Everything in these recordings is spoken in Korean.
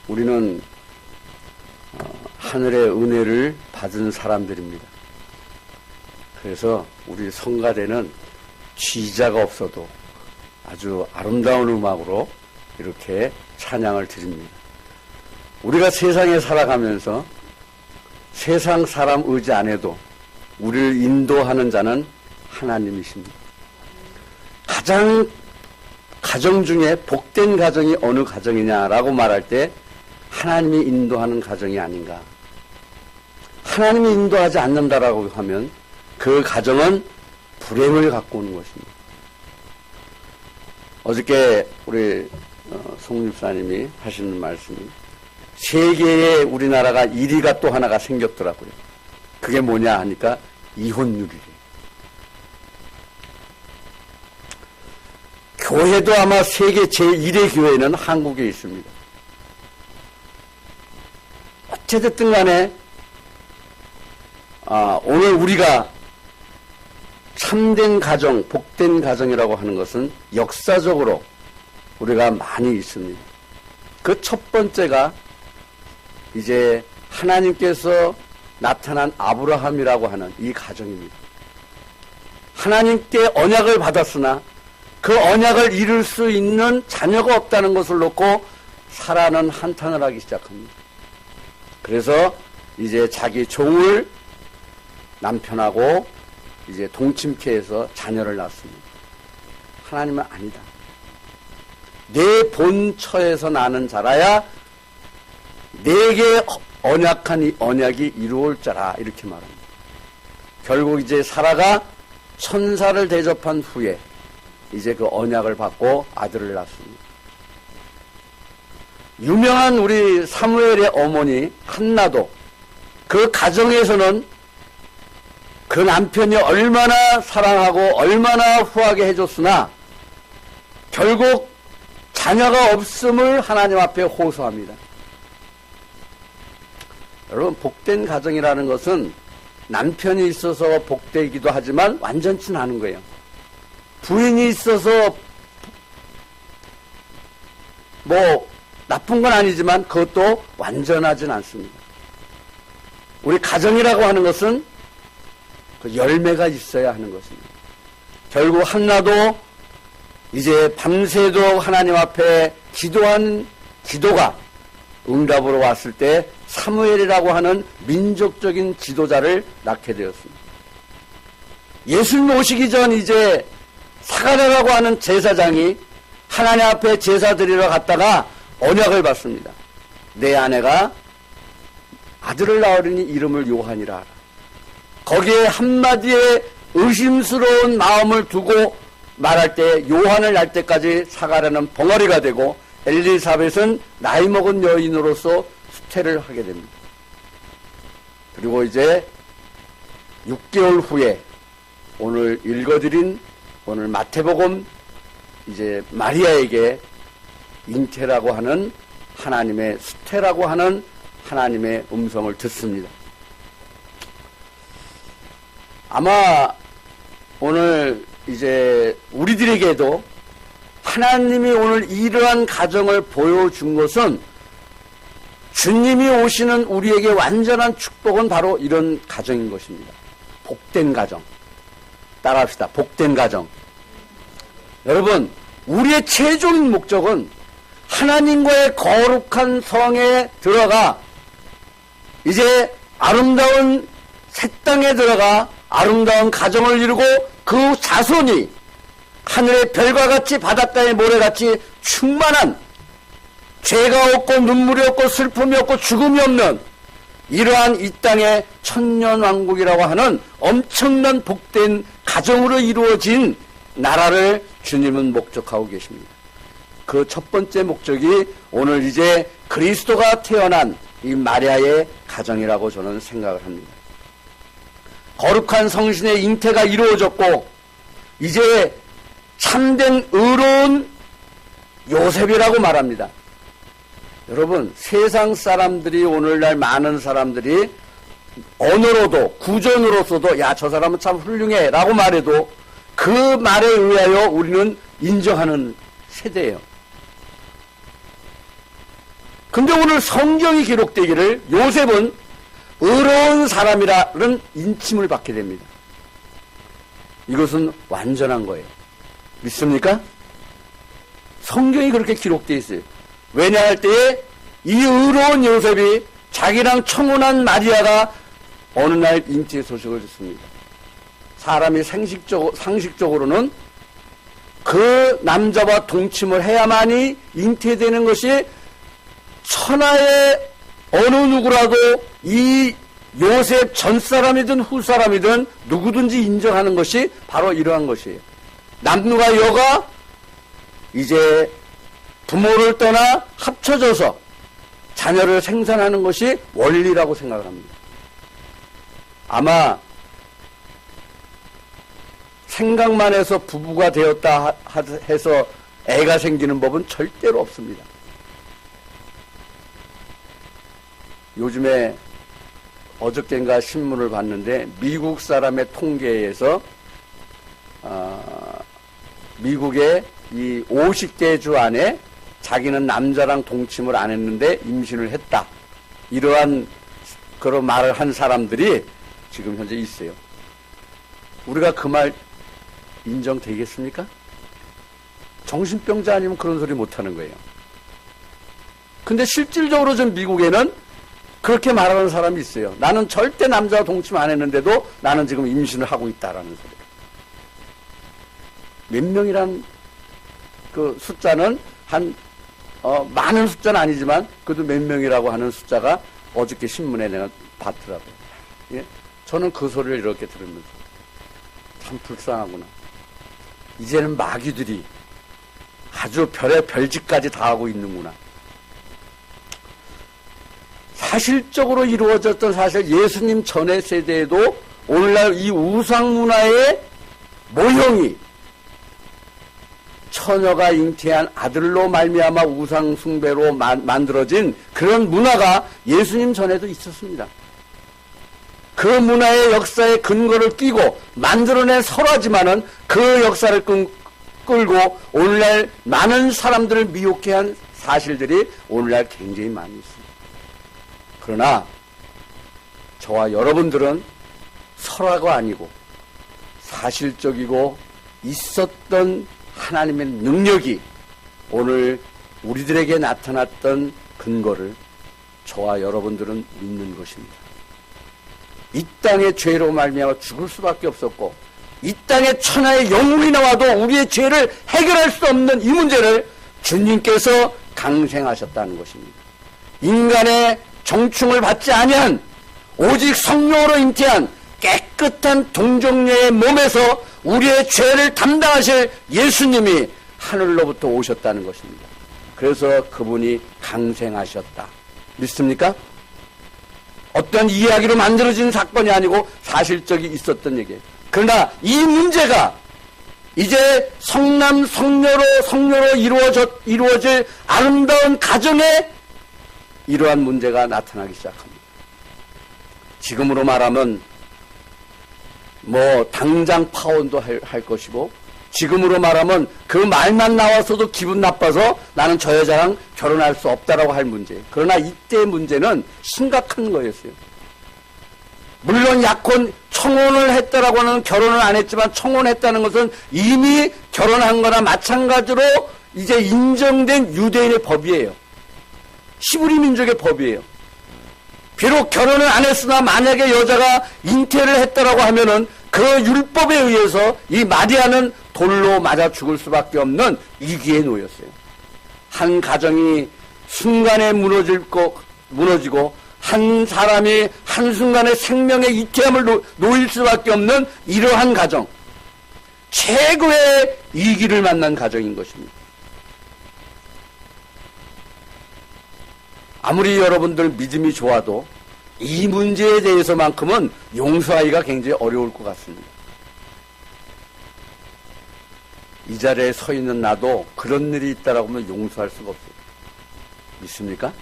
우리는 하늘의 은혜를 받은 사람들입니다. 그래서 우리 성가대는 취자가 없어도 아주 아름다운 음악으로 이렇게 찬양을 드립니다. 우리가 세상에 살아가면서 세상 사람 의지 안 해도 우리를 인도하는 자는 하나님이십니다. 가장 가정 중에 복된 가정이 어느 가정이냐라고 말할 때 하나님이 인도하는 가정이 아닌가. 하나님이 인도하지 않는다라고 하면 그 가정은 불행을 갖고 오는 것입니다. 어저께 우리 송 집사님이 하시는 말씀이 세계에 우리나라가 1위가 또 하나가 생겼더라고요. 그게 뭐냐 하니까 이혼율이래요. 교회도 아마 세계 제1의 교회는 한국에 있습니다. 어찌됐든 간에 오늘 우리가 참된 가정, 복된 가정이라고 하는 것은 역사적으로 우리가 많이 있습니다. 그 첫 번째가 이제 하나님께서 나타난 아브라함이라고 하는 이 가정입니다. 하나님께 언약을 받았으나 그 언약을 이룰 수 있는 자녀가 없다는 것을 놓고 사라는 한탄을 하기 시작합니다. 그래서 이제 자기 종을 남편하고 이제 동침케 해서 자녀를 낳습니다. 하나님은 아니다. 내 본처에서 나는 자라야 내게 언약한 이 언약이 이루어질 자라 이렇게 말합니다. 결국 이제 사라가 천사를 대접한 후에 이제 그 언약을 받고 아들을 낳습니다. 유명한 우리 사무엘의 어머니 한나도 그 가정에서는 그 남편이 얼마나 사랑하고 얼마나 후하게 해줬으나 결국 자녀가 없음을 하나님 앞에 호소합니다. 여러분, 복된 가정이라는 것은 남편이 있어서 복되기도 하지만 완전치는 않은 거예요. 부인이 있어서 뭐 나쁜 건 아니지만 그것도 완전하진 않습니다. 우리 가정이라고 하는 것은 그 열매가 있어야 하는 것입니다. 결국 한나도 이제 밤새도 하나님 앞에 기도한 기도가 응답으로 왔을 때 사무엘이라고 하는 민족적인 지도자를 낳게 되었습니다. 예수님 오시기 전 이제 사가랴라고 하는 제사장이 하나님 앞에 제사 드리러 갔다가 언약을 받습니다. 내 아내가 아들을 낳으리니 이름을 요한이라 하라. 거기에 한마디의 의심스러운 마음을 두고 말할 때 요한을 낳을 때까지 사가랴는 벙어리가 되고 엘리사벳은 나이 먹은 여인으로서 수태를 하게 됩니다. 그리고 이제 6개월 후에 오늘 읽어드린 오늘 마태복음 이제 마리아에게 잉태라고 하는 하나님의 수태라고 하는 하나님의 음성을 듣습니다. 아마 오늘 이제 우리들에게도 하나님이 오늘 이러한 가정을 보여준 것은 주님이 오시는 우리에게 완전한 축복은 바로 이런 가정인 것입니다. 복된 가정. 따라합시다. 복된 가정. 여러분, 우리의 최종인 목적은 하나님과의 거룩한 성에 들어가 이제 아름다운 새 땅에 들어가 아름다운 가정을 이루고 그 자손이 하늘의 별과 같이 바닷가의 모래같이 충만한 죄가 없고 눈물이 없고 슬픔이 없고 죽음이 없는 이러한 이 땅의 천년왕국이라고 하는 엄청난 복된 가정으로 이루어진 나라를 주님은 목적하고 계십니다. 그 첫 번째 목적이 오늘 이제 그리스도가 태어난 이 마리아의 가정이라고 저는 생각을 합니다. 거룩한 성신의 잉태가 이루어졌고 이제 참된 의로운 요셉이라고 말합니다. 여러분, 세상 사람들이 오늘날 많은 사람들이 언어로도 구전으로서도 야, 저 사람은 참 훌륭해 라고 말해도 그 말에 의하여 우리는 인정하는 세대예요. 근데 오늘 성경이 기록되기를 요셉은 의로운 사람이라는 인침을 받게 됩니다. 이것은 완전한 거예요. 믿습니까? 성경이 그렇게 기록되어 있어요. 왜냐할 때에 이 의로운 요셉이 자기랑 청혼한 마리아가 어느 날 잉태의 소식을 듣습니다. 사람이 상식적으로는 그 남자와 동침을 해야만이 잉태되는 것이 천하의 어느 누구라도 이 요셉 전 사람이든 후 사람이든 누구든지 인정하는 것이 바로 이러한 것이에요. 남과 여가 이제 부모를 떠나 합쳐져서 자녀를 생산하는 것이 원리라고 생각합니다. 아마 생각만 해서 부부가 되었다 해서 애가 생기는 법은 절대로 없습니다. 요즘에 어저께인가 신문을 봤는데 미국 사람의 통계에서 미국의 이 50개 주 안에 자기는 남자랑 동침을 안 했는데 임신을 했다. 이러한 그런 말을 한 사람들이 지금 현재 있어요. 우리가 그 말 인정되겠습니까? 정신병자 아니면 그런 소리 못하는 거예요. 근데 실질적으로 좀 미국에는 그렇게 말하는 사람이 있어요. 나는 절대 남자와 동침 안 했는데도 나는 지금 임신을 하고 있다라는 소리. 몇 명이란 그 숫자는 많은 숫자는 아니지만 그래도 몇 명이라고 하는 숫자가 어저께 신문에 내가 봤더라고요. 예? 저는 그 소리를 이렇게 들으면서 참 불쌍하구나. 이제는 마귀들이 아주 별의 별짓까지 다 하고 있는구나. 사실적으로 이루어졌던 사실 예수님 전의 세대에도 오늘날 이 우상 문화의 모형이 처녀가 잉태한 아들로 말미암아 우상 숭배로 만들어진 그런 문화가 예수님 전에도 있었습니다. 그 문화의 역사의 근거를 끼고 만들어낸 설화지만은 그 역사를 끌고 오늘날 많은 사람들을 미혹해 한 사실들이 오늘날 굉장히 많이 있습니다. 그러나 저와 여러분들은 설화가 아니고 사실적이고 있었던 하나님의 능력이 오늘 우리들에게 나타났던 근거를 저와 여러분들은 믿는 것입니다. 이 땅의 죄로 말미암아 죽을 수밖에 없었고 이 땅에 천하의 영웅이 나와도 우리의 죄를 해결할 수 없는 이 문제를 주님께서 강생하셨다는 것입니다. 인간의 정충을 받지 아니한 오직 성령으로 잉태한 깨끗한 동정녀의 몸에서 우리의 죄를 담당하실 예수님이 하늘로부터 오셨다는 것입니다. 그래서 그분이 강생하셨다. 믿습니까? 어떤 이야기로 만들어진 사건이 아니고 사실적이 있었던 얘기예요. 그러나 이 문제가 이제 성남 성녀로 이루어질 아름다운 가정에 이러한 문제가 나타나기 시작합니다. 지금으로 말하면 당장 파혼도 할 것이고 지금으로 말하면 그 말만 나와서도 기분 나빠서 나는 저 여자랑 결혼할 수 없다라고 할 문제예요. 그러나 이때의 문제는 심각한 거였어요. 물론 약혼 청혼을 했다라고 하는 결혼을 안 했지만 청혼했다는 것은 이미 결혼한 거나 마찬가지로 이제 인정된 유대인의 법이에요. 히브리 민족의 법이에요. 비록 결혼을 안 했으나 만약에 여자가 잉태를 했다라고 하면은 그 율법에 의해서 이 마리아는 돌로 맞아 죽을 수밖에 없는 위기에 놓였어요. 한 가정이 순간에 무너지고 한 사람이 한순간에 생명의 이태함을 놓일 수밖에 없는 이러한 가정, 최고의 위기를 만난 가정인 것입니다. 아무리 여러분들 믿음이 좋아도 이 문제에 대해서만큼은 용서하기가 굉장히 어려울 것 같습니다. 이 자리에 서 있는 나도 그런 일이 있다라고 하면 용서할 수가 없어요. 믿습니까?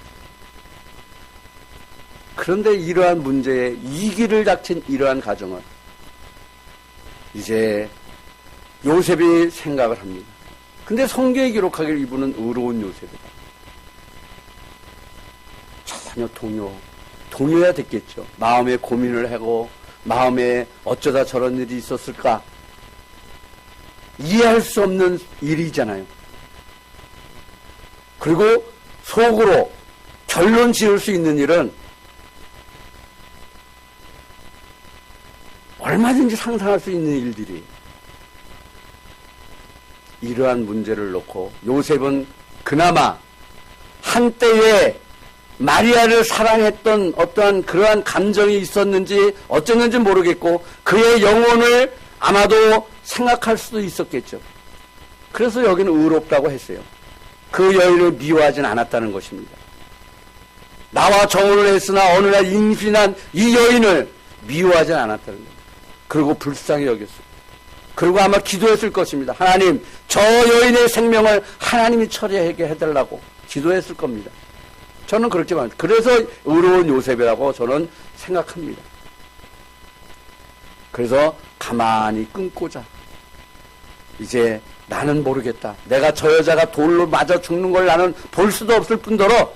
그런데 이러한 문제에 위기를 닥친 이러한 가정은 이제 요셉이 생각을 합니다. 근데 성경에 기록하기를 이분은 의로운 요셉이다. 자녀 동요야 됐겠죠. 마음에 고민을 하고 마음에 어쩌다 저런 일이 있었을까 이해할 수 없는 일이잖아요. 그리고 속으로 결론 지을 수 있는 일은 얼마든지 상상할 수 있는 일들이 이러한 문제를 놓고 요셉은 그나마 한때에 마리아를 사랑했던 어떠한 그러한 감정이 있었는지 어쨌는지 모르겠고 그의 영혼을 아마도 생각할 수도 있었겠죠. 그래서 여기는 의롭다고 했어요. 그 여인을 미워하진 않았다는 것입니다. 나와 정혼을 했으나 어느 날 임신한 이 여인을 미워하진 않았다는 겁니다. 그리고 불쌍히 여겼어요. 그리고 아마 기도했을 것입니다. 하나님, 저 여인의 생명을 하나님이 처리하게 해달라고 기도했을 겁니다. 저는 그렇게 말. 그래서 의로운 요셉이라고 저는 생각합니다. 그래서 가만히 끊고자. 이제 나는 모르겠다. 내가 저 여자가 돌로 맞아 죽는 걸 나는 볼 수도 없을 뿐더러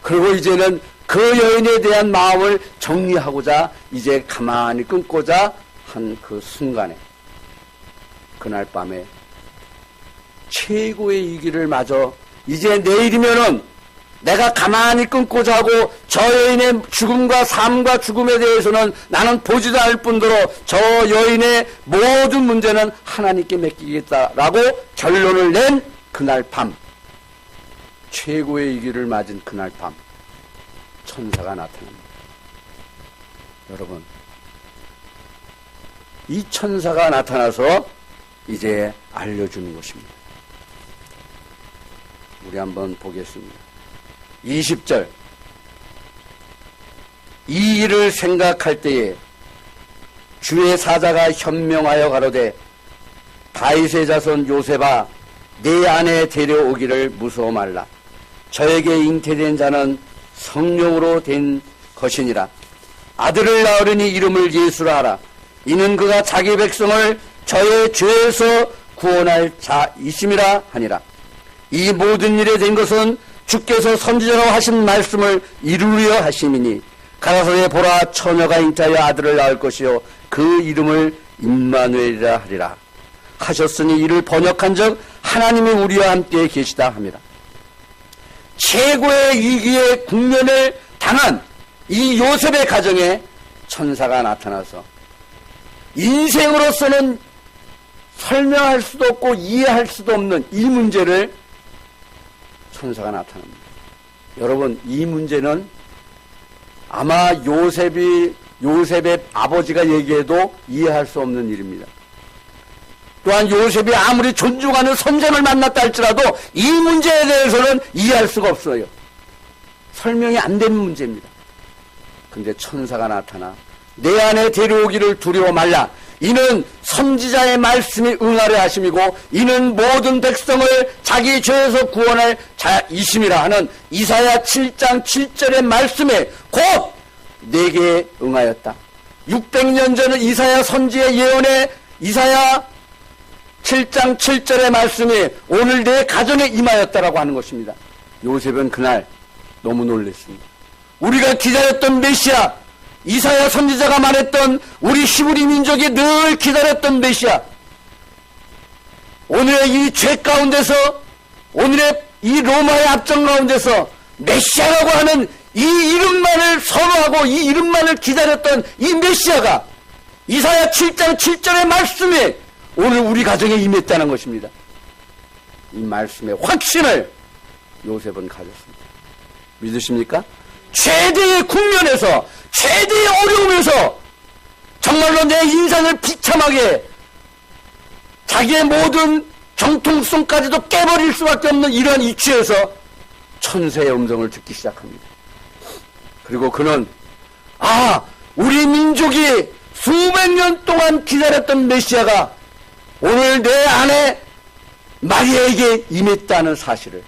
그리고 이제는 그 여인에 대한 마음을 정리하고자 이제 가만히 끊고자 한 그 순간에 그날 밤에 최고의 위기를 맞아 이제 내일이면은 내가 가만히 끊고자 하고 저 여인의 죽음과 삶과 죽음에 대해서는 나는 보지도 않을 뿐더러 저 여인의 모든 문제는 하나님께 맡기겠다라고 결론을 낸 그날 밤, 최고의 위기를 맞은 그날 밤 천사가 나타납니다. 여러분, 이 천사가 나타나서 이제 알려주는 것입니다. 우리 한번 보겠습니다. 20절. 이 일을 생각할 때에 주의 사자가 현명하여 가로되 다윗의 자손 요셉아 내 안에 데려오기를 무서워 말라. 저에게 잉태된 자는 성령으로 된 것이니라. 아들을 낳으려니 이름을 예수라 하라. 이는 그가 자기 백성을 저의 죄에서 구원할 자이심이라 하니라. 이 모든 일에 된 것은 주께서 선지자로 하신 말씀을 이루려 하심이니 가라사대 보라 처녀가 잉태하여 아들을 낳을 것이요 그 이름을 임마누엘이라 하리라 하셨으니 이를 번역한 적 하나님이 우리와 함께 계시다 함이라. 최고의 위기의 국면을 당한 이 요셉의 가정에 천사가 나타나서 인생으로서는 설명할 수도 없고 이해할 수도 없는 이 문제를 천사가 나타납니다. 여러분, 이 문제는 아마 요셉의 아버지가 얘기해도 이해할 수 없는 일입니다. 또한 요셉이 아무리 존중하는 선생을 만났다 할지라도 이 문제에 대해서는 이해할 수가 없어요. 설명이 안 되는 문제입니다. 근데 천사가 나타나 내 안에 데려오기를 두려워 말라. 이는 선지자의 말씀이 응하려 하심이고 이는 모든 백성을 자기 죄에서 구원할 자이심이라 하는 이사야 7장 7절의 말씀에 곧 내게 응하였다. 600년 전 이사야 선지의 예언에 이사야 7장 7절의 말씀이 오늘 내 가정에 임하였다라고 하는 것입니다. 요셉은 그날 너무 놀랐습니다. 우리가 기다렸던 메시아, 이사야 선지자가 말했던 우리 히브리 민족이 늘 기다렸던 메시아, 오늘의 이 죄 가운데서, 오늘의 이 로마의 압정 가운데서 메시아라고 하는 이 이름만을 선호하고 이 이름만을 기다렸던 이 메시아가 이사야 7장 7절의 말씀이 오늘 우리 가정에 임했다는 것입니다. 이 말씀의 확신을 요셉은 가졌습니다. 믿으십니까? 최대의 국면에서, 최대의 어려움에서 정말로 내 인생을 비참하게 자기의 모든 정통성까지도 깨버릴 수밖에 없는 이러한 이치에서 천사의 음성을 듣기 시작합니다. 그리고 그는 우리 민족이 수백 년 동안 기다렸던 메시아가 오늘 내 안에 마리아에게 임했다는 사실을,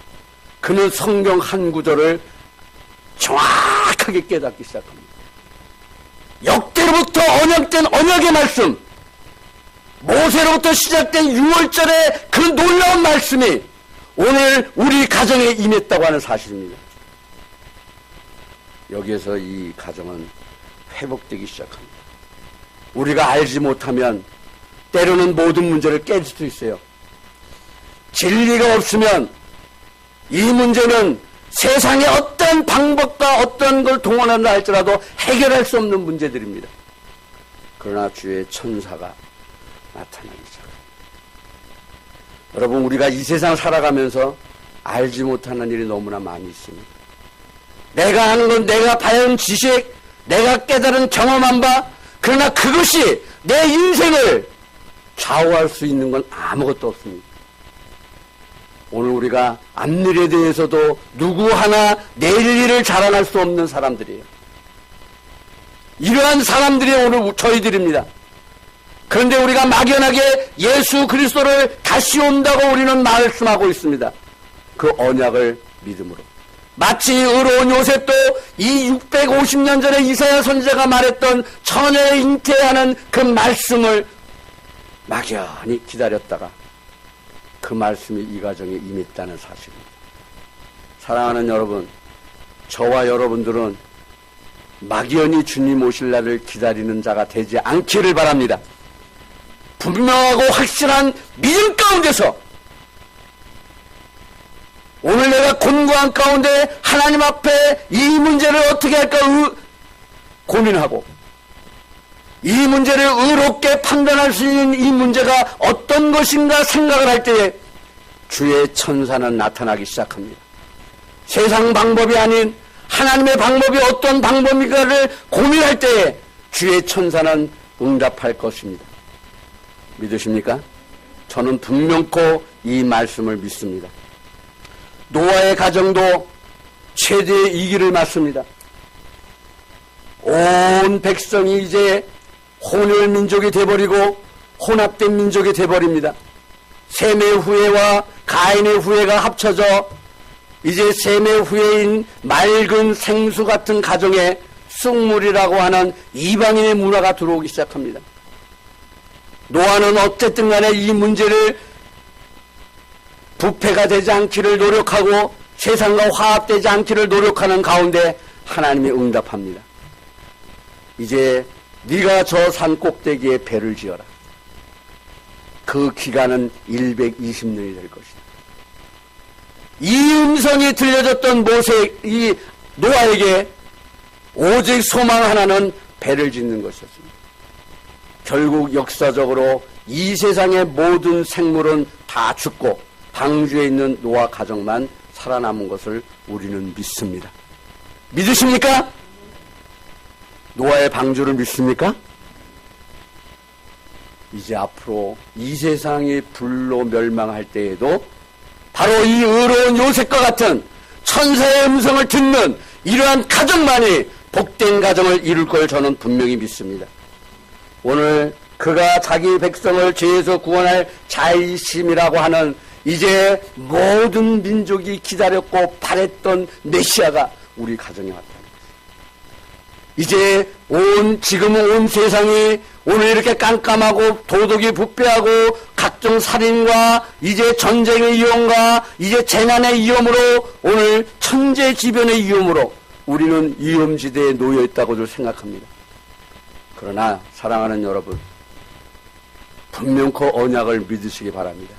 그는 성경 한 구절을 정확하게 깨닫기 시작합니다. 역대로부터 언약된 언약의 말씀, 모세로부터 시작된 6월절의 그 놀라운 말씀이 오늘 우리 가정에 임했다고 하는 사실입니다. 여기에서 이 가정은 회복되기 시작합니다. 우리가 알지 못하면 때로는 모든 문제를 깰 수도 있어요. 진리가 없으면 이 문제는 세상의 어떤 방법과 어떤 걸 동원한다 할지라도 해결할 수 없는 문제들입니다. 그러나 주의 천사가 나타나기 시작합니다. 여러분, 우리가 이 세상 살아가면서 알지 못하는 일이 너무나 많이 있습니다. 내가 하는 건 내가 봐온 지식, 내가 깨달은 경험한 바, 그러나 그것이 내 인생을 좌우할 수 있는 건 아무것도 없습니다. 오늘 우리가 앞일에 대해서도 누구 하나 내일 일을 자랑할 수 없는 사람들이에요. 이러한 사람들이 오늘 저희들입니다. 그런데 우리가 막연하게 예수 그리스도를 다시 온다고 우리는 말씀하고 있습니다. 그 언약을 믿음으로. 마치 의로운 요셉도 이 650년 전에 이사야 선지자가 말했던 처녀에 잉태하는 그 말씀을 막연히 기다렸다가 그 말씀이 이 가정에 임했다는 사실입니다. 사랑하는 여러분, 저와 여러분들은 막연히 주님 오실 날을 기다리는 자가 되지 않기를 바랍니다. 분명하고 확실한 믿음 가운데서 오늘 내가 곤고한 가운데 하나님 앞에 이 문제를 어떻게 할까 고민하고 이 문제를 의롭게 판단할 수 있는 이 문제가 어떤 것인가 생각을 할 때에 주의 천사는 나타나기 시작합니다. 세상 방법이 아닌 하나님의 방법이 어떤 방법인가를 고민할 때에 주의 천사는 응답할 것입니다. 믿으십니까? 저는 분명코 이 말씀을 믿습니다. 노아의 가정도 최대의 위기를 맞습니다. 온 백성이 이제 혼혈 민족이 돼버리고 혼합된 민족이 돼버립니다. 셈의 후예와 가인의 후예가 합쳐져 이제 셈의 후예인 맑은 생수 같은 가정에 쑥물이라고 하는 이방인의 문화가 들어오기 시작합니다. 노아는 어쨌든 간에 이 문제를 부패가 되지 않기를 노력하고 세상과 화합되지 않기를 노력하는 가운데 하나님이 응답합니다. 이제 네가 저 산 꼭대기에 배를 지어라. 그 기간은 120년이 될 것이다. 이 음성이 들려졌던 이 노아에게 오직 소망 하나는 배를 짓는 것이었습니다. 결국 역사적으로 이 세상의 모든 생물은 다 죽고 방주에 있는 노아 가정만 살아남은 것을 우리는 믿습니다. 믿으십니까? 노아의 방주를 믿습니까? 이제 앞으로 이 세상이 불로 멸망할 때에도 바로 이 의로운 요셉과 같은 천사의 음성을 듣는 이러한 가정만이 복된 가정을 이룰 걸 저는 분명히 믿습니다. 오늘 그가 자기 백성을 죄에서 구원할 자의심이라고 하는 이제 모든 민족이 기다렸고 바랬던 메시아가 우리 가정에 왔다. 이제 지금은 온 세상이 오늘 이렇게 깜깜하고 도덕이 부패하고 각종 살인과 이제 전쟁의 위험과 이제 재난의 위험으로 오늘 천재지변의 위험으로 우리는 위험지대에 놓여 있다고 생각합니다. 그러나 사랑하는 여러분, 분명코 언약을 믿으시기 바랍니다.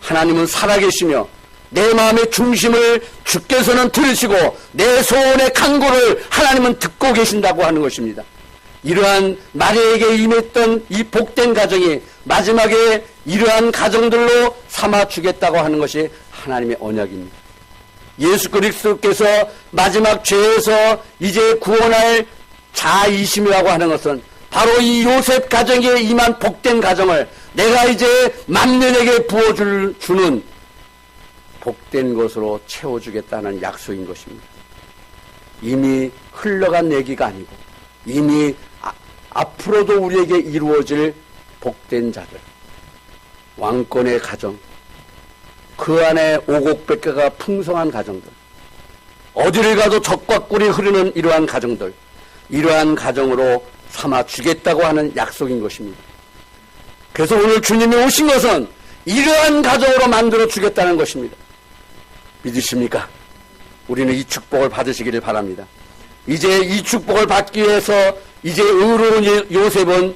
하나님은 살아계시며 내 마음의 중심을 주께서는 들으시고 내 소원의 간구를 하나님은 듣고 계신다고 하는 것입니다. 이러한 마리아에게 임했던 이 복된 가정이 마지막에 이러한 가정들로 삼아주겠다고 하는 것이 하나님의 언약입니다. 예수 그리스도께서 마지막 죄에서 이제 구원할 자이심이라고 하는 것은 바로 이 요셉 가정에 임한 복된 가정을 내가 이제 만민에게 부어주는 복된 것으로 채워주겠다는 약속인 것입니다. 이미 흘러간 얘기가 아니고 이미 앞으로도 우리에게 이루어질 복된 자들, 왕권의 가정, 그 안에 오곡백과가 풍성한 가정들, 어디를 가도 적과 꿀이 흐르는 이러한 가정들, 이러한 가정으로 삼아주겠다고 하는 약속인 것입니다. 그래서 오늘 주님이 오신 것은 이러한 가정으로 만들어 주겠다는 것입니다. 믿으십니까? 우리는 이 축복을 받으시기를 바랍니다. 이제 이 축복을 받기 위해서 이제 의로운 요셉은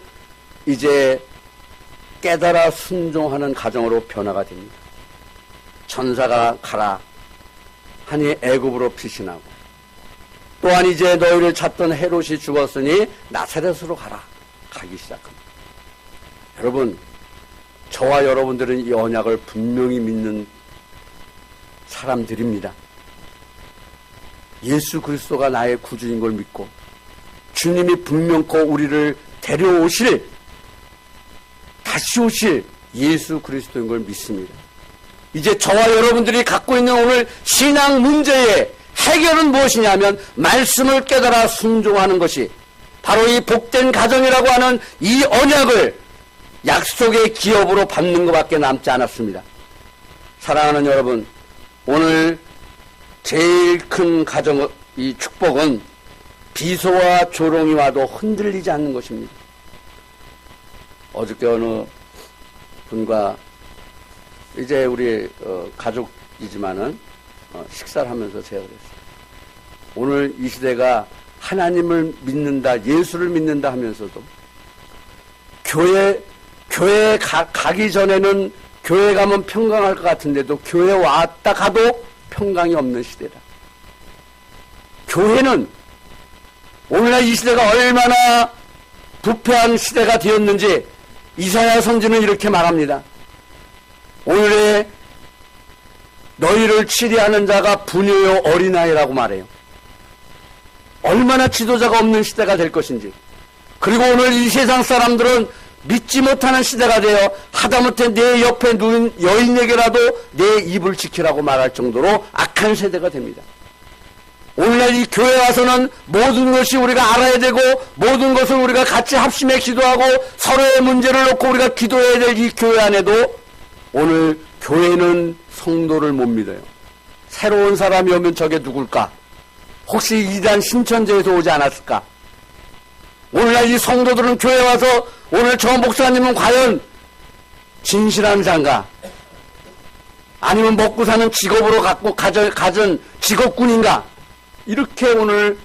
이제 깨달아 순종하는 가정으로 변화가 됩니다. 천사가 가라 하니 애굽으로 피신하고, 또한 이제 너희를 찾던 헤롯이 죽었으니 나사렛으로 가라 가기 시작합니다. 여러분, 저와 여러분들은 이 언약을 분명히 믿는 사람들입니다. 예수 그리스도가 나의 구주인 걸 믿고 주님이 분명코 우리를 데려오실, 다시 오실 예수 그리스도인 걸 믿습니다. 이제 저와 여러분들이 갖고 있는 오늘 신앙 문제의 해결은 무엇이냐면 말씀을 깨달아 순종하는 것이 바로 이 복된 가정이라고 하는 이 언약을 약속의 기업으로 받는 것밖에 남지 않았습니다. 사랑하는 여러분, 오늘 제일 큰 가정, 이 축복은 비소와 조롱이 와도 흔들리지 않는 것입니다. 어저께 어느 분과 이제 우리 가족이지만은 식사를 하면서 제가 그랬어요. 오늘 이 시대가 하나님을 믿는다, 예수를 믿는다 하면서도 교회 가기 전에는 교회 가면 평강할 것 같은데도 교회 왔다 가도 평강이 없는 시대다. 교회는 오늘날 이 시대가 얼마나 부패한 시대가 되었는지 이사야 선지는 이렇게 말합니다. 오늘의 너희를 치리하는 자가 부녀요 어린아이라고 말해요. 얼마나 지도자가 없는 시대가 될 것인지. 그리고 오늘 이 세상 사람들은 믿지 못하는 시대가 되어 하다못해 내 옆에 누운 여인에게라도 내 입을 지키라고 말할 정도로 악한 세대가 됩니다. 오늘날 이 교회 와서는 모든 것이 우리가 알아야 되고 모든 것을 우리가 같이 합심해 기도하고 서로의 문제를 놓고 우리가 기도해야 될 이 교회 안에도 오늘 교회는 성도를 못 믿어요. 새로운 사람이 오면 저게 누굴까? 혹시 이단 신천지에서 오지 않았을까? 오늘날 이 성도들은 교회 와서 오늘 저 목사님은 과연 진실한 자인가? 아니면 먹고 사는 직업으로 갖고 가진 직업군인가? 이렇게 오늘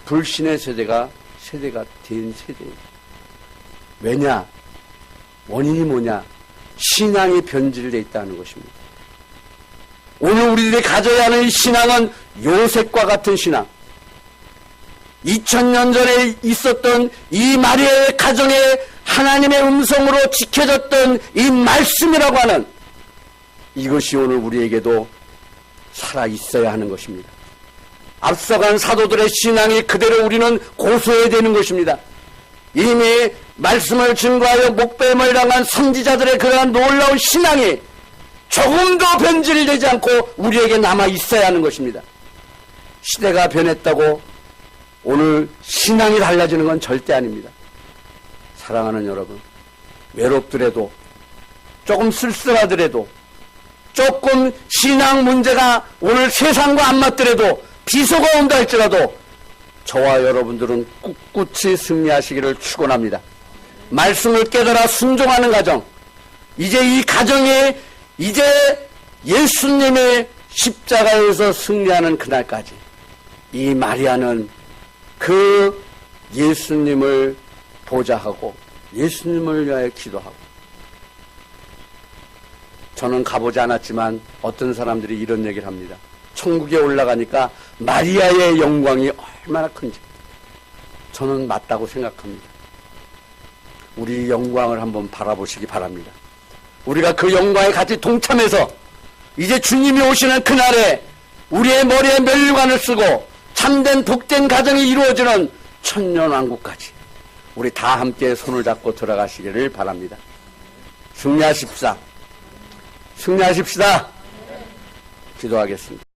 불신의 세대가 된 세대예요. 왜냐? 원인이 뭐냐? 신앙이 변질되어 있다는 것입니다. 오늘 우리들이 가져야 하는 이 신앙은 요셉과 같은 신앙. 2000년 전에 있었던 이 마리아의 가정에 하나님의 음성으로 지켜졌던 이 말씀이라고 하는 이것이 오늘 우리에게도 살아있어야 하는 것입니다. 앞서간 사도들의 신앙이 그대로 우리는 고소해야 되는 것입니다. 이미 말씀을 증거하여 목배임을 당한 선지자들의 그러한 놀라운 신앙이 조금도 변질되지 않고 우리에게 남아있어야 하는 것입니다. 시대가 변했다고 오늘 신앙이 달라지는 건 절대 아닙니다. 사랑하는 여러분, 외롭더라도 조금 쓸쓸하더라도 조금 신앙 문제가 오늘 세상과 안 맞더라도 비소가 온다 할지라도 저와 여러분들은 꿋꿋이 승리하시기를 축원합니다. 말씀을 깨달아 순종하는 가정, 이제 이 가정이 이제 예수님의 십자가에서 승리하는 그날까지 이 마리아는 그 예수님을 보좌하고 예수님을 위하여 기도하고, 저는 가보지 않았지만 어떤 사람들이 이런 얘기를 합니다. 천국에 올라가니까 마리아의 영광이 얼마나 큰지. 저는 맞다고 생각합니다. 우리 영광을 한번 바라보시기 바랍니다. 우리가 그 영광에 같이 동참해서 이제 주님이 오시는 그날에 우리의 머리에 면류관을 쓰고 참된 복된 가정이 이루어지는 천년왕국까지 우리 다 함께 손을 잡고 들어가시기를 바랍니다. 승리하십시다. 기도하겠습니다.